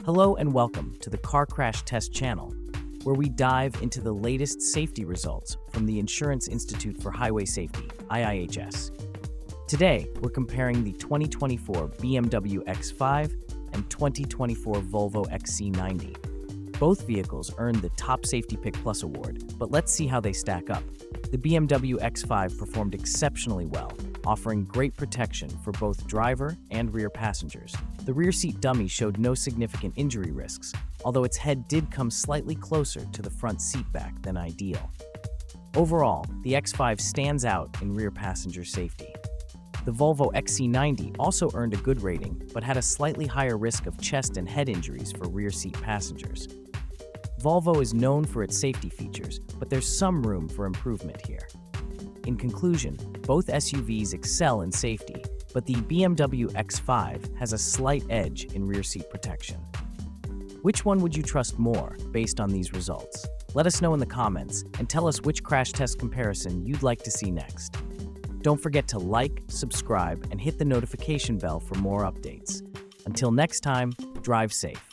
Hello and welcome to the Car Crash Test channel, where we dive into the latest safety results from the Insurance Institute for Highway Safety, IIHS. Today, we're comparing the 2024 BMW X5 and 2024 Volvo XC90. Both vehicles earned the Top Safety Pick Plus award, but let's see how they stack up. The BMW X5 performed exceptionally well, offering great protection for both driver and rear passengers. The rear seat dummy showed no significant injury risks, although its head did come slightly closer to the front seat back than ideal. Overall, the X5 stands out in rear passenger safety. The Volvo XC90 also earned a good rating, but had a slightly higher risk of chest and head injuries for rear seat passengers. Volvo is known for its safety features, but there's some room for improvement here. In conclusion, both SUVs excel in safety, but the BMW X5 has a slight edge in rear seat protection. Which one would you trust more based on these results? Let us know in the comments and tell us which crash test comparison you'd like to see next. Don't forget to like, subscribe, and hit the notification bell for more updates. Until next time, drive safe.